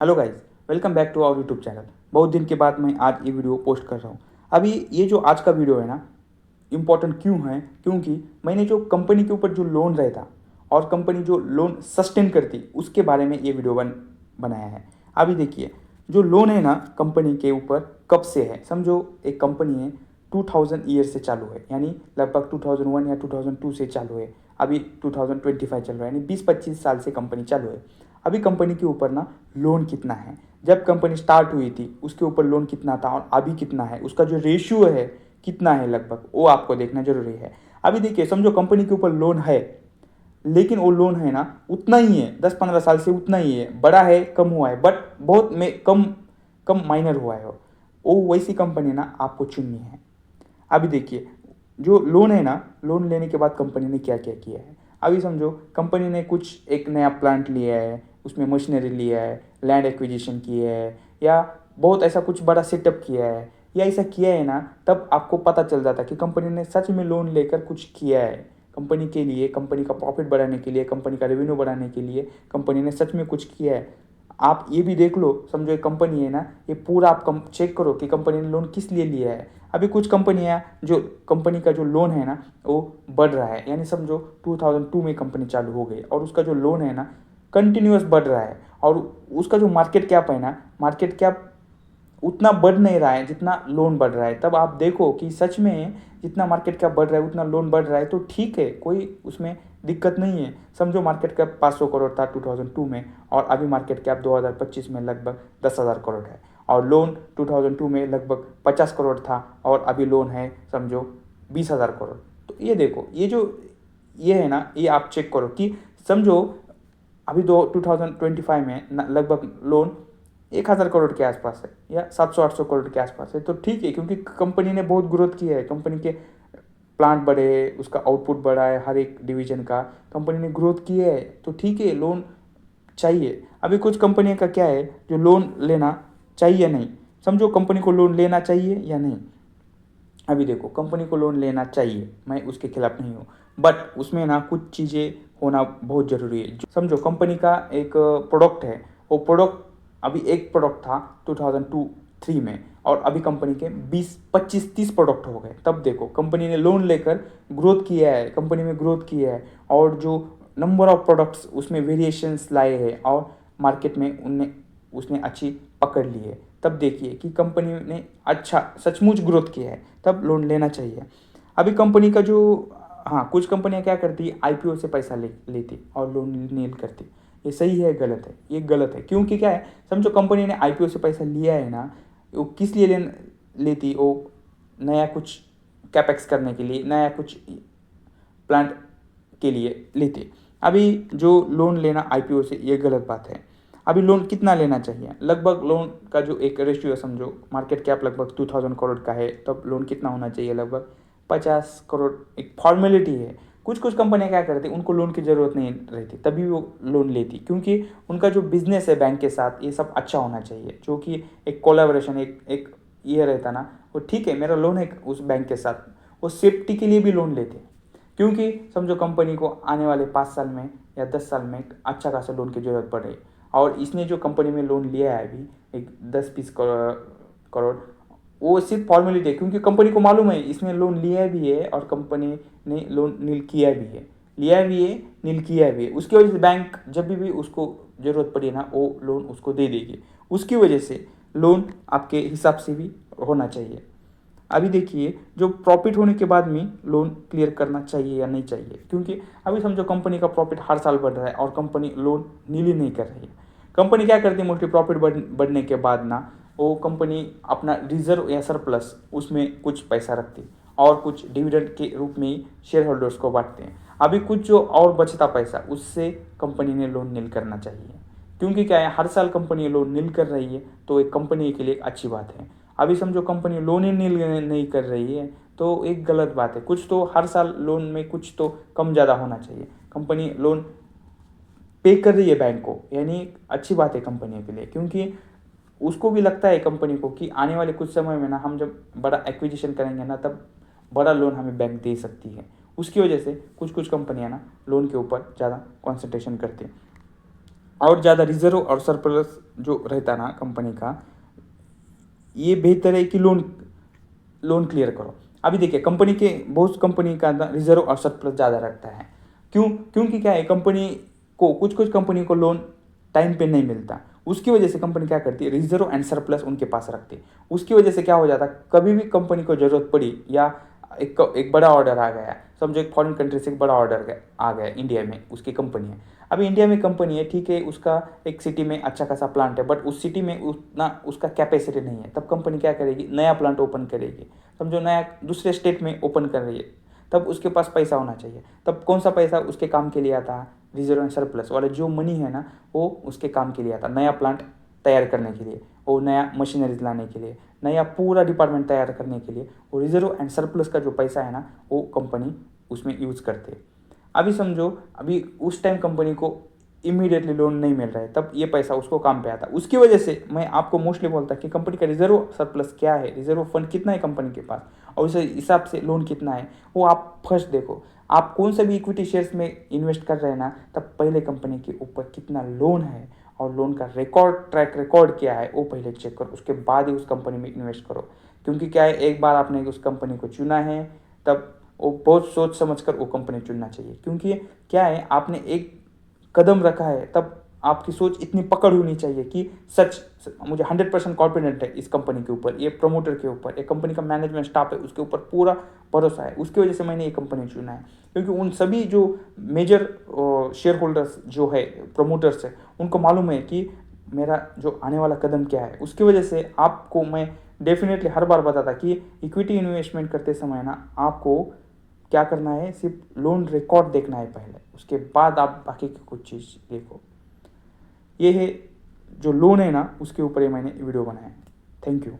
Hello guys, welcome back to our YouTube channel. बहुत दिन के बाद मैं आज ये वीडियो पोस्ट कर रहा हूँ। अभी ये जो आज का वीडियो है ना, इम्पोर्टेंट क्यों है? क्योंकि मैंने जो कंपनी के ऊपर जो लोन रहता और कंपनी जो लोन सस्टेन करती उसके बारे में ये वीडियो बनाया है। अभी देखिए, जो लोन है ना कंपनी के ऊपर कब से है, समझो एक कंपनी है 2000 ईयर से चालू है, यानी लगभग 2001 या 2002 से चालू है। अभी 2025 चल रहा है, यानी 20-25 साल से कंपनी चालू है। अभी कंपनी के ऊपर ना लोन कितना है, जब कंपनी स्टार्ट हुई थी उसके ऊपर लोन कितना था और अभी कितना है, उसका जो रेशियो है कितना है लगभग, वो आपको देखना जरूरी है। अभी देखिए, समझो कंपनी के ऊपर लोन है, लेकिन वो लोन है ना उतना ही है, 10-15 साल से उतना ही है, बड़ा है कम हुआ है, बट बहुत में कम कम माइनर हुआ है वो वैसी कंपनी ना आपको चुननी है। अभी देखिए, जो लोन है ना, लोन लेने के बाद कंपनी ने क्या क्या किया है। अभी समझो कंपनी ने कुछ एक नया प्लांट लिया है, उसमें मशीनरी लिया है, लैंड एक्विजिशन किया है, या बहुत ऐसा कुछ बड़ा सेटअप किया है, या ऐसा किया है ना, तब आपको पता चल जाता है कि कंपनी ने सच में लोन लेकर कुछ किया है। कंपनी के लिए, कंपनी का प्रॉफिट बढ़ाने के लिए, कंपनी का रेवेन्यू बढ़ाने के लिए कंपनी ने सच में कुछ किया है। आप ये भी देख लो, समझो एक कंपनी है ना, ये पूरा आप चेक करो कि कंपनी ने लोन किस लिए लिया है। अभी कुछ कंपनियां, जो कंपनी का जो लोन है ना वो बढ़ रहा है, यानी समझो 2002 में कंपनी चालू हो गई और उसका जो लोन है ना कंटिन्यूअस बढ़ रहा है, और उसका जो मार्केट कैप है ना, मार्केट कैप उतना बढ़ नहीं रहा है जितना लोन बढ़ रहा है। तब आप देखो कि सच में जितना मार्केट कैप बढ़ रहा है उतना लोन बढ़ रहा है, तो ठीक है, कोई उसमें दिक्कत नहीं है। समझो मार्केट कैप 500 करोड़ था 2002 में, और अभी मार्केट कैप 2025 में लगभग 10,000 करोड़ है, और लोन 2002 में लगभग 50 करोड़ था और अभी लोन है समझो 20,000 करोड़। तो ये देखो, ये है ना, ये आप चेक करो कि समझो अभी 2025 में लगभग लोन 1,000 करोड़ के आसपास है, या 700-800 करोड़ के आसपास है, तो ठीक है, क्योंकि कंपनी ने बहुत ग्रोथ किया है, कंपनी के प्लांट बढ़े, उसका आउटपुट बढ़ा है, हर एक डिवीजन का कंपनी ने ग्रोथ किया है, तो ठीक है, लोन चाहिए। अभी कुछ कंपनी का क्या है, जो लोन लेना चाहिए नहीं। समझो कंपनी को लोन लेना चाहिए या नहीं। अभी देखो, कंपनी को लोन लेना चाहिए, मैं उसके खिलाफ नहीं हूँ, बट उसमें ना कुछ चीज़ें होना बहुत ज़रूरी है। समझो कंपनी का एक प्रोडक्ट है, वो प्रोडक्ट, अभी एक प्रोडक्ट था 2002-3 में, और अभी कंपनी के 20-25-30 प्रोडक्ट हो गए। तब देखो कंपनी ने लोन लेकर ग्रोथ किया है, कंपनी में ग्रोथ किया है, और जो नंबर ऑफ प्रोडक्ट्स उसमें वेरिएशंस लाए हैं, और मार्केट में उनने उसने अच्छी पकड़ ली है। तब देखिए कि कंपनी ने अच्छा सचमुच ग्रोथ किया है, तब लोन लेना चाहिए। अभी कंपनी का जो, हाँ, कुछ कंपनियां क्या करती है, आईपीओ से पैसा लेती और लोन नील करती। ये सही है गलत है? ये गलत है, क्योंकि क्या है, समझो कंपनी ने आईपीओ से पैसा लिया है ना, वो किस लिए लेती, वो नया कुछ कैपेक्स करने के लिए, नया कुछ प्लांट के लिए लेते। अभी जो लोन लेना आईपीओ से, ये गलत बात है। अभी लोन कितना लेना चाहिए, लगभग लोन का जो एक रेशियो है, समझो मार्केट कैप लगभग 2000 करोड़ का है, तब लोन कितना होना चाहिए, लगभग 50 करोड़। एक फॉर्मेलिटी है। कुछ कुछ कंपनियां क्या करती, उनको लोन की ज़रूरत नहीं रहती, तभी वो लोन लेती, क्योंकि उनका जो बिजनेस है बैंक के साथ, ये सब अच्छा होना चाहिए, जो कि एक कोलैबोरेशन, एक एक ये रहता ना, वो ठीक है, मेरा लोन है उस बैंक के साथ, वो सेफ्टी के लिए भी लोन लेते। क्योंकि समझो कंपनी को आने वाले 5 साल में या 10 साल में अच्छा खासा लोन की ज़रूरत पड़े, और इसने जो कंपनी में लोन लिया है अभी एक 10-20 करोड़, वो सिर्फ फॉर्मेलिटी है, क्योंकि कंपनी को मालूम है इसने लोन लिया भी है और कंपनी ने लोन नील किया भी है, लिया भी है, नील किया भी है। उसकी वजह से बैंक जब भी उसको ज़रूरत पड़ी ना, वो लोन उसको दे देगी। उसकी वजह से लोन आपके हिसाब से भी होना चाहिए। अभी देखिए, जो प्रॉफिट होने के बाद में लोन क्लियर करना चाहिए या नहीं चाहिए, क्योंकि अभी समझो कंपनी का प्रॉफिट हर साल बढ़ रहा है और कंपनी लोन नील ही नहीं कर रही है। कंपनी क्या करती है, मोस्टली प्रॉफिट बढ़ने के बाद ना, वो कंपनी अपना रिजर्व या सरप्लस उसमें कुछ पैसा रखती और कुछ डिविडेंड के रूप में शेयर होल्डर्स को बांटते हैं। अभी कुछ जो और बचता पैसा, उससे कंपनी ने लोन नील करना चाहिए, क्योंकि क्या है, हर साल कंपनी लोन नील कर रही है, तो एक कंपनी के लिए एक अच्छी बात है। अभी समझो कंपनी लोन ही नील नहीं कर रही है, तो एक गलत बात है। कुछ तो हर साल लोन में कुछ तो कम ज़्यादा होना चाहिए। कंपनी लोन पे कर रही है बैंक को, यानी अच्छी बात है कंपनी के लिए, क्योंकि उसको भी लगता है कंपनी को कि आने वाले कुछ समय में ना, हम जब बड़ा एक्विजिशन करेंगे ना, तब बड़ा लोन हमें बैंक दे सकती है। उसकी वजह से कुछ कुछ कंपनियां ना लोन के ऊपर ज़्यादा कंसंट्रेशन करती हैं। और ज़्यादा रिजर्व और सरप्लस जो रहता ना कंपनी का, ये बेहतर है कि लोन लोन क्लियर करो। अभी देखिए कंपनी के बहुत कंपनी का रिजर्व और सरप्लस ज़्यादा रखता है। क्योंकि क्या है, कंपनी को कुछ कुछ कंपनी को लोन टाइम पे नहीं मिलता, उसकी वजह से कंपनी क्या करती है, रिजर्व एंड सरप्लस उनके पास रखती है। उसकी वजह से क्या हो जाता, कभी भी कंपनी को ज़रूरत पड़ी या एक बड़ा ऑर्डर आ गया, समझो एक फॉरेन कंट्री से एक बड़ा ऑर्डर आ गया इंडिया में, उसकी कंपनी है। अभी इंडिया में कंपनी है, ठीक है, उसका एक सिटी में अच्छा खासा प्लांट है, बट उस सिटी में उतना उसका कैपेसिटी नहीं है। तब कंपनी क्या करेगी, नया प्लांट ओपन करेगी। समझो नया दूसरे स्टेट में ओपन कर रही है, तब उसके पास पैसा होना चाहिए। तब कौन सा पैसा उसके काम के लिए आता है, रिजर्व एंड सरप्लस वाले जो मनी है ना, वो उसके काम के लिए आता, नया प्लांट तैयार करने के लिए, वो नया मशीनरीज लाने के लिए, नया पूरा डिपार्टमेंट तैयार करने के लिए। वो रिजर्व एंड सरप्लस का जो पैसा है ना, वो कंपनी उसमें यूज़ करते हैं। अभी समझो, अभी उस टाइम कंपनी को इमीडिएटली लोन नहीं मिल रहा है, तब ये पैसा उसको काम पे आता। उसकी वजह से मैं आपको मोस्टली बोलता कि कंपनी का रिजर्व सरप्लस क्या है, रिजर्व फंड कितना है कंपनी के पास, और उस हिसाब से लोन कितना है वो आप फर्स्ट देखो। आप कौन सा भी इक्विटी शेयर्स में इन्वेस्ट कर रहे हैं ना, तब पहले कंपनी के ऊपर कितना लोन है और लोन का ट्रैक रिकॉर्ड क्या है वो पहले चेक करो, उसके बाद ही उस कंपनी में इन्वेस्ट करो। क्योंकि क्या है, एक बार आपने उस कंपनी को चुना है, तब वो बहुत सोच समझ कर वो कंपनी चुनना चाहिए। क्योंकि क्या है, आपने एक कदम रखा है, तब आपकी सोच इतनी पकड़ होनी चाहिए कि सच मुझे 100% कॉन्फिडेंट है इस कंपनी के ऊपर, ये प्रमोटर के ऊपर, ये कंपनी का मैनेजमेंट स्टाफ है, उसके ऊपर पूरा भरोसा है, उसकी वजह से मैंने ये कंपनी चुना है। क्योंकि उन सभी जो मेजर शेयर होल्डर्स जो है, प्रमोटर्स है, उनको मालूम है कि मेरा जो आने वाला कदम क्या है। उसकी वजह से आपको मैं डेफिनेटली हर बार बताता कि इक्विटी इन्वेस्टमेंट करते समय ना, आपको क्या करना है, सिर्फ लोन रिकॉर्ड देखना है पहले, उसके बाद आप बाकी की कुछ चीज़ देखो। ये है जो लोन है ना, उसके ऊपर ही मैंने वीडियो बनाया है। Thank you.